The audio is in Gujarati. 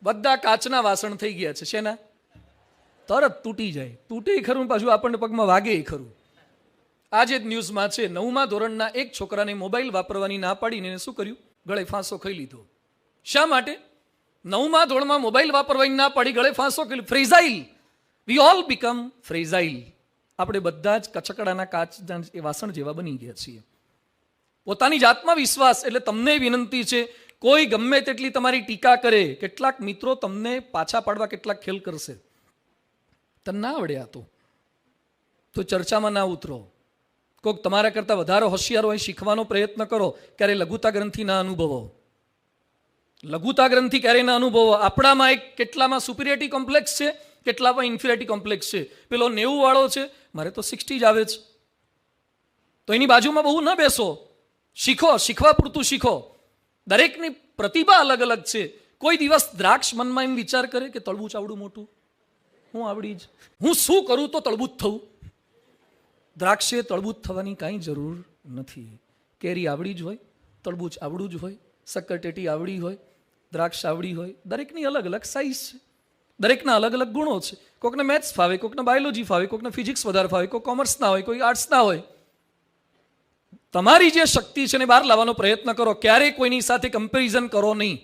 બધા કાચના વાસણ થઈ ગયા છે. શેના? તરત તૂટી જાય. તૂટે ખરું, પાછું આપણને પગમાં વાગે ખરું. આજે જ ન્યૂઝમાં છે, 9મા ધોરણના એક છોકરાને મોબાઈલ વાપરવાની ના પાડીને એને શું કર્યું? ગળે ફાંસો ખાઈ લીધો. શા માટે? 9મા ધોરણમાં મોબાઈલ વાપરવાની ના પાડી, ગળે ફાંસો ખાઈ. Fragile. We all become fragile. આપણે બધા જ કચકડાના કાચના એ વાસણ જેવા બની ગયા છીએ. પોતાની જાતમાં વિશ્વાસ. એટલે તમને વિનંતી છે, કોઈ ગમે તેટલી તમારી ટીકા કરે, કેટલાક મિત્રો તમને પાછા પાડવા કેટલાક ખેલ કરશે, તને ના આવડે આ તો ચર્ચામાં ના ઉતરો. કોઈક તમારા કરતાં વધારે હોશિયાર હોય, શીખવાનો પ્રયત્ન કરો. ક્યારે લઘુતા ગ્રંથિ ના અનુભવો. લઘુતા ગ્રંથિ ક્યારેય ના અનુભવો. આપણામાં એક કેટલામાં સુપિરિયરિટી કોમ્પ્લેક્સ છે, કેટલામાં ઇન્ફિરિયરિટી કોમ્પ્લેક્સ છે. પેલો 90 વાળો છે, મારે તો 60 જ આવે છે. તો એની બાજુમાં બહુ ન બેસો. શીખો, શીખવા પૂરતું શીખો. દરેકની પ્રતિભા અલગ અલગ છે. કોઈ દિવસ દ્રાક્ષ મનમાં એમ વિચાર કરે કે તળબૂચ આવડું મોટું, હું આવડી જ, હું શું કરું તો તળબૂચ થવું? દ્રાક્ષે તળબૂચ થવાની કાંઈ જરૂર નથી. કેરી આવડી જ હોય, તળબૂચ આવડું જ હોય, શક્કરટેટી આવડી હોય, દ્રાક્ષ આવડી હોય. દરેકની અલગ અલગ સાઇઝ છે, દરેકના અલગ અલગ ગુણો છે. કોઈકને મેથ્સ ફાવે, કોઈકને બાયોલોજી ફાવે, કોઈકને ફિઝિક્સ વધારે ફાવે, કોઈ કોમર્સના હોય, કોઈ આર્ટ્સના હોય. તમારી જે શક્તિ છે ને બહાર લાવવાનો પ્રયત્ન કરો. ક્યારેય કોઈની સાથે કમ્પેરિઝન કરો નહીં.